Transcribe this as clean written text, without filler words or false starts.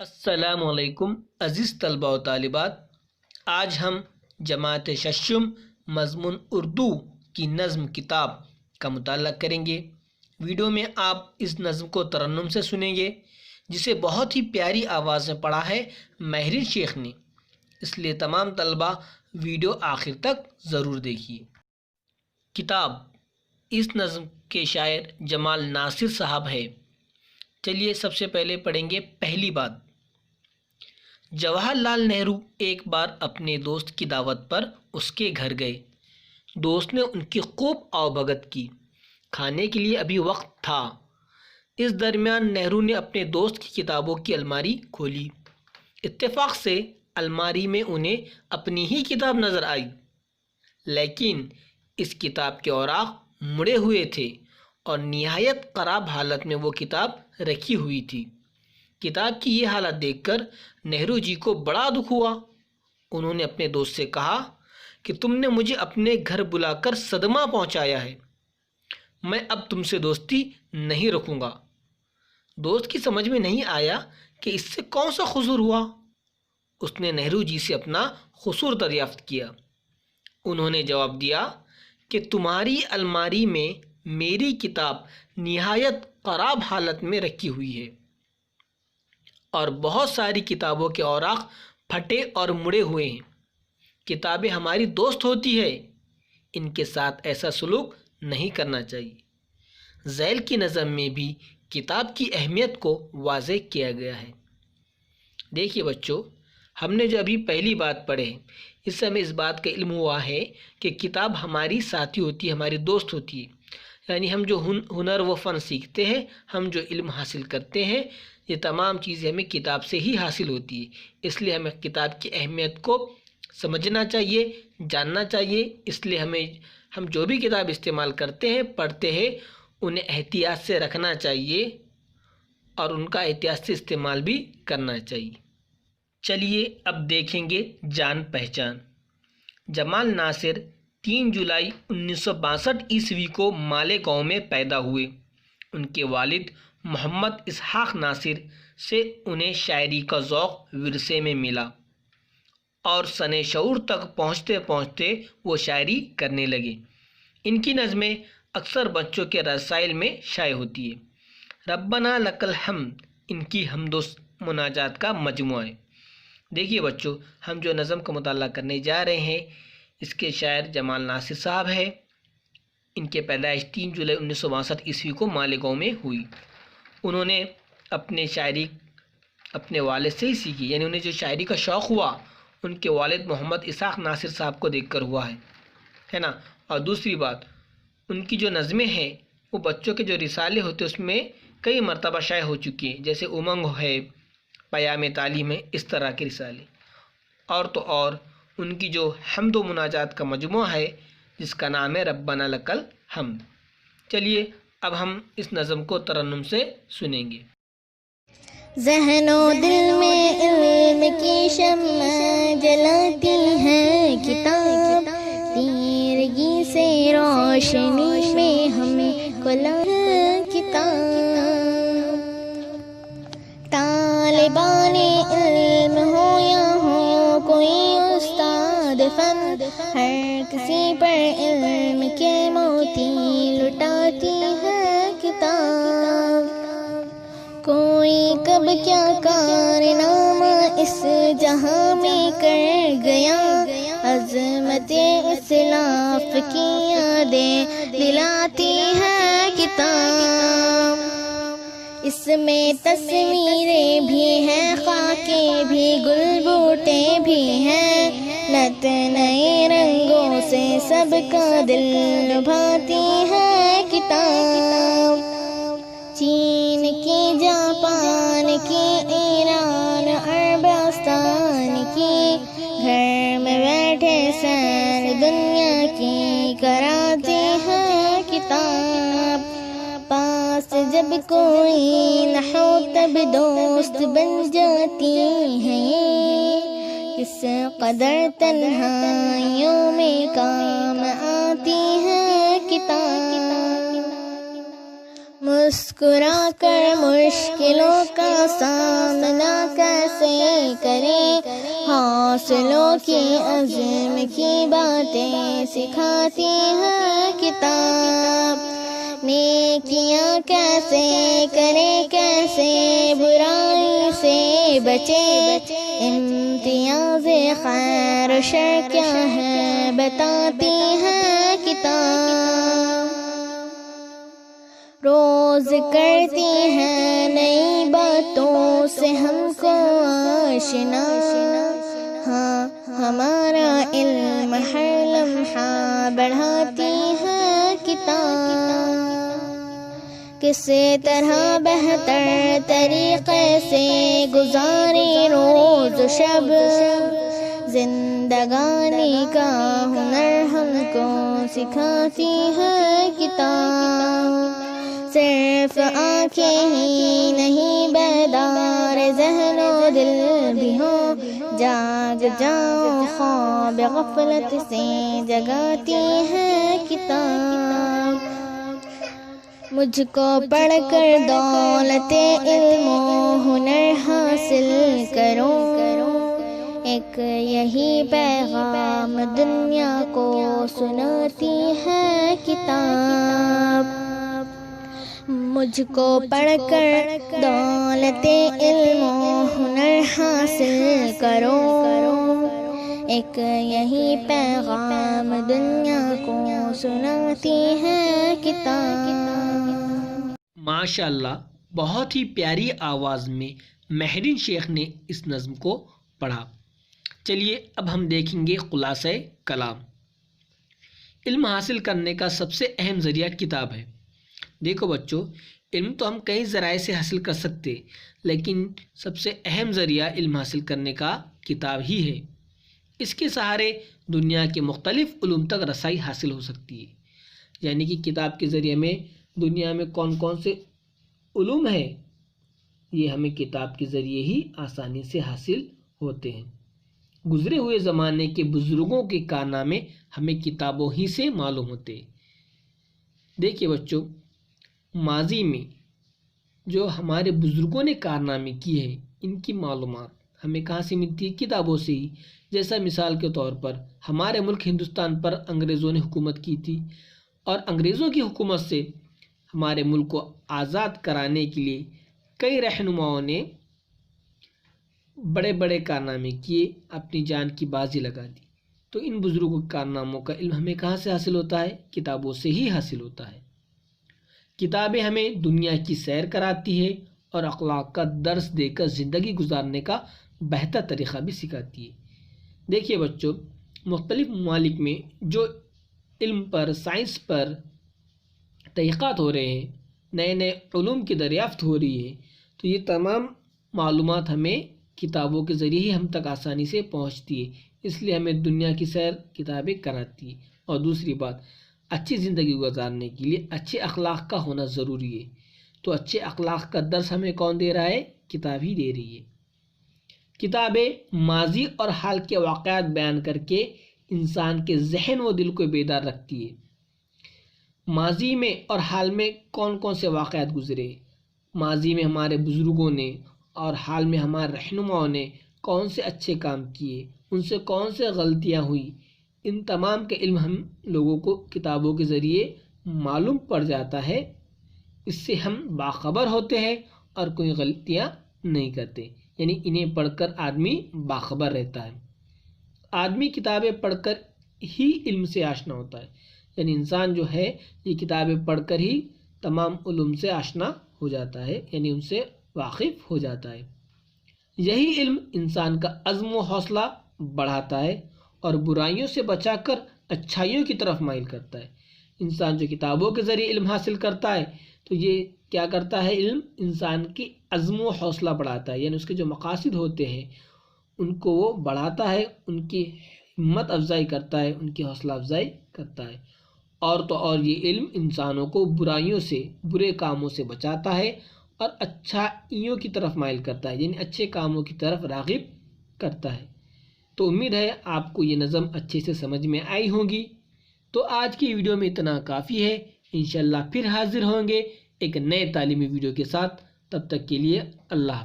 السلام علیکم عزیز طلباء و طالبات، آج ہم جماعت ششم مضمون اردو کی نظم کتاب کا مطالعہ کریں گے۔ ویڈیو میں آپ اس نظم کو ترنم سے سنیں گے، جسے بہت ہی پیاری آواز میں پڑھا ہے ماہرین شیخ نے، اس لیے تمام طلباء ویڈیو آخر تک ضرور دیکھیے۔ کتاب اس نظم کے شاعر جمال ناصر صاحب ہے۔ چلیے سب سے پہلے پڑھیں گے پہلی بات۔ جواہر لال نہرو ایک بار اپنے دوست کی دعوت پر اس کے گھر گئے۔ دوست نے ان کی خوب آؤ بھگت کی۔ کھانے کے لیے ابھی وقت تھا۔ اس درمیان نہرو نے اپنے دوست کی کتابوں کی الماری کھولی۔ اتفاق سے الماری میں انہیں اپنی ہی کتاب نظر آئی، لیکن اس کتاب کے اوراق مڑے ہوئے تھے اور نہایت خراب حالت میں وہ کتاب رکھی ہوئی تھی۔ کتاب کی یہ حالت دیکھ کر نہرو جی کو بڑا دکھ ہوا۔ انہوں نے اپنے دوست سے کہا کہ تم نے مجھے اپنے گھر بلا کر صدمہ پہنچایا ہے، میں اب تم سے دوستی نہیں رکھوں گا۔ دوست کی سمجھ میں نہیں آیا کہ اس سے کون سا قصور ہوا۔ اس نے نہرو جی سے اپنا قصور دریافت کیا۔ انہوں نے جواب دیا کہ تمہاری الماری میں میری کتاب نہایت خراب حالت میں رکھی ہوئی ہے اور بہت ساری کتابوں کے اوراق پھٹے اور مڑے ہوئے ہیں۔ کتابیں ہماری دوست ہوتی ہے، ان کے ساتھ ایسا سلوک نہیں کرنا چاہیے۔ ذیل کی نظم میں بھی کتاب کی اہمیت کو واضح کیا گیا ہے۔ دیکھیے بچوں، ہم نے جو ابھی پہلی بات پڑھے، اس سے ہمیں اس بات کا علم ہوا ہے کہ کتاب ہماری ساتھی ہوتی ہے، ہماری دوست ہوتی ہے۔ یعنی ہم جو ہنر و فن سیکھتے ہیں، ہم جو علم حاصل کرتے ہیں، یہ تمام چیزیں ہمیں کتاب سے ہی حاصل ہوتی ہے۔ اس لیے ہمیں کتاب کی اہمیت کو سمجھنا چاہیے، جاننا چاہیے۔ اس لیے ہم جو بھی کتاب استعمال کرتے ہیں، پڑھتے ہیں، انہیں احتیاط سے رکھنا چاہیے اور ان کا احتیاط سے استعمال بھی کرنا چاہیے۔ چلیے اب دیکھیں گے جان پہچان۔ جمال ناصر 3 جولائی 1962 عیسوی کو مالیگاؤں میں پیدا ہوئے۔ ان کے والد محمد اسحاق ناصر سے انہیں شاعری کا ذوق ورثے میں ملا اور سن شعور تک پہنچتے پہنچتے وہ شاعری کرنے لگے۔ ان کی نظمیں اکثر بچوں کے رسائل میں شائع ہوتی ہے۔ ربنا لک الحمد ان کی حمد و مناجات کا مجموعہ ہے۔ دیکھیے بچوں، ہم جو نظم کا مطالعہ کرنے جا رہے ہیں، اس کے شاعر جمال ناصر صاحب ہے۔ ان کے پیدائش 3 جولائی 1962 عیسوی کو مالیگاؤں میں ہوئی۔ انہوں نے اپنے شاعری اپنے والد سے ہی سیکھی، یعنی انہیں جو شاعری کا شوق ہوا ان کے والد محمد اسحاق ناصر صاحب کو دیکھ کر ہوا ہے نا۔ اور دوسری بات، ان کی جو نظمیں ہیں وہ بچوں کے جو رسالے ہوتے ہیں اس میں کئی مرتبہ شائع ہو چکی ہیں، جیسے امنگ ہے، پیام تعلیم ہے، اس طرح کے رسالے۔ اور تو اور ان کی جو حمد و مناجات کا مجموعہ ہے جس کا نام ہے ربنا لک الحمد۔ چلیے اب ہم اس نظم کو ترنم سے سنیں گے۔ ذہن و دل میں علم کی شمع جلاتی ہے کتاب، تیرگی سے روشنی میں ہمیں کھلا ہے کتاب۔ طالبان علم ہو یا ہو کوئی استاد فن، ہر کسی پر علم کے موتی لٹاتی ہے کتاب۔ کوئی کب کیا کارنامہ اس جہاں میں کر گیا، عظمت اسلاف کی یادیں دلاتی ہے کتاب۔ اس میں تصویریں بھی ہیں، خاکے بھی، گل بوٹے بھی ہیں، نت نئے رنگوں سے سب کا دل لبھاتی ہے کتاب۔ چین کی، جاپان کی، ایران، عربستان کی، گھر میں بیٹھے سیر دنیا کی کراتی ہے کتاب۔ پاس جب کوئی نہ ہو تب دوست بن جاتی ہے یہ، کس قدر تنہائیوں میں کام آتی ہے کتاب۔ مسکرا کر مشکلوں کا سامنا کیسے کریں، حوصلوں کی عزم کی باتیں سکھاتی ہے کتاب، نیکیاں کیسے کرے کیسے برائی سے بچے، امتیاز خیر و شر کیا ہے بتاتی ہے کتاب، روز کرتی ہے نئی باتوں سے ہم کو آشنا، ہاں ہمارا علم ہر لمحہ بڑھاتی ہے کتاب، کس طرح بہتر طریقے سے گزارے روز و شب، زندگانی کا ہنر ہم کو سکھاتی ہے کتاب، صرف آنکھیں ہی نہیں بیدار ذہن و دل بھی ہو، جاگ جاؤ خواب غفلت سے جگاتی ہے کتاب، مجھ کو پڑھ کر دولت علم و ہنر حاصل کرو، ایک یہی پیغام دنیا کو سناتی ہے کتاب، مجھ کو پڑھ کر دولت علم و ہنر حاصل کرو، ایک یہی پیغام دنیا کو سناتی ہے کتاب۔ ماشاء اللہ، بہت ہی پیاری آواز میں مہرین شیخ نے اس نظم کو پڑھا۔ چلیے اب ہم دیکھیں گے خلاصہ کلام۔ علم حاصل کرنے کا سب سے اہم ذریعہ کتاب ہے۔ دیکھو بچوں، علم تو ہم کئی ذرائع سے حاصل کر سکتے، لیکن سب سے اہم ذریعہ علم حاصل کرنے کا کتاب ہی ہے۔ اس کے سہارے دنیا کے مختلف علوم تک رسائی حاصل ہو سکتی ہے، یعنی کہ کتاب کے ذریعے میں دنیا میں کون کون سے علوم ہیں، یہ ہمیں کتاب کے ذریعے ہی آسانی سے حاصل ہوتے ہیں۔ گزرے ہوئے زمانے کے بزرگوں کے کارنامے ہمیں کتابوں ہی سے معلوم ہوتے ہیں۔ دیکھیے بچوں، ماضی میں جو ہمارے بزرگوں نے کارنامے کیے ہیں، ان کی معلومات ہمیں کہاں سے ملتی ہے؟ کتابوں سے ہی۔ جیسا مثال کے طور پر ہمارے ملک ہندوستان پر انگریزوں نے حکومت کی تھی، اور انگریزوں کی حکومت سے ہمارے ملک کو آزاد کرانے کے لیے کئی رہنماؤں نے بڑے بڑے کارنامے کیے، اپنی جان کی بازی لگا دی۔ تو ان بزرگوں کے کارناموں کا علم ہمیں کہاں سے حاصل ہوتا ہے؟ کتابوں سے ہی حاصل ہوتا ہے۔ کتابیں ہمیں دنیا کی سیر کراتی ہے اور اخلاق کا درس دے کر زندگی گزارنے کا بہتر طریقہ بھی سکھاتی ہے۔ دیکھیے بچوں، مختلف ممالک میں جو علم پر، سائنس پر تحقیقات ہو رہے ہیں، نئے نئے علوم کی دریافت ہو رہی ہے، تو یہ تمام معلومات ہمیں کتابوں کے ذریعے ہی ہم تک آسانی سے پہنچتی ہے۔ اس لیے ہمیں دنیا کی سیر کتابیں کراتی ہے۔ اور دوسری بات، اچھی زندگی گزارنے کے لیے اچھے اخلاق کا ہونا ضروری ہے۔ تو اچھے اخلاق کا درس ہمیں کون دے رہا ہے؟ کتاب ہی دے رہی ہے۔ کتابیں ماضی اور حال کے واقعات بیان کر کے انسان کے ذہن و دل کو بیدار رکھتی ہے۔ ماضی میں اور حال میں کون کون سے واقعات گزرے، ماضی میں ہمارے بزرگوں نے اور حال میں ہمارے رہنماؤں نے کون سے اچھے کام کیے، ان سے کون سے غلطیاں ہوئی، ان تمام کے علم ہم لوگوں کو کتابوں کے ذریعے معلوم پڑ جاتا ہے۔ اس سے ہم باخبر ہوتے ہیں اور کوئی غلطیاں نہیں کرتے، یعنی انہیں پڑھ کر آدمی باخبر رہتا ہے۔ آدمی کتابیں پڑھ کر ہی علم سے آشنا ہوتا ہے، یعنی انسان جو ہے یہ کتابیں پڑھ کر ہی تمام علوم سے آشنا ہو جاتا ہے، یعنی ان سے واقف ہو جاتا ہے۔ یہی علم انسان کا عزم و حوصلہ بڑھاتا ہے اور برائیوں سے بچا کر اچھائیوں کی طرف مائل کرتا ہے۔ انسان جو کتابوں کے ذریعے علم حاصل کرتا ہے تو یہ کیا کرتا ہے؟ علم انسان کی عزم و حوصلہ بڑھاتا ہے، یعنی اس کے جو مقاصد ہوتے ہیں ان کو وہ بڑھاتا ہے، ان کی ہمت افزائی کرتا ہے، ان کی حوصلہ افزائی کرتا ہے۔ اور تو اور یہ علم انسانوں کو برائیوں سے، برے کاموں سے بچاتا ہے اور اچھائیوں کی طرف مائل کرتا ہے، یعنی اچھے کاموں کی طرف راغب کرتا ہے۔ تو امید ہے آپ کو یہ نظم اچھے سے سمجھ میں آئی ہوگی۔ تو آج کی ویڈیو میں اتنا کافی ہے، انشاءاللہ پھر حاضر ہوں گے ایک نئے تعلیمی ویڈیو کے ساتھ. تب تک کے لیے اللہ حافظ.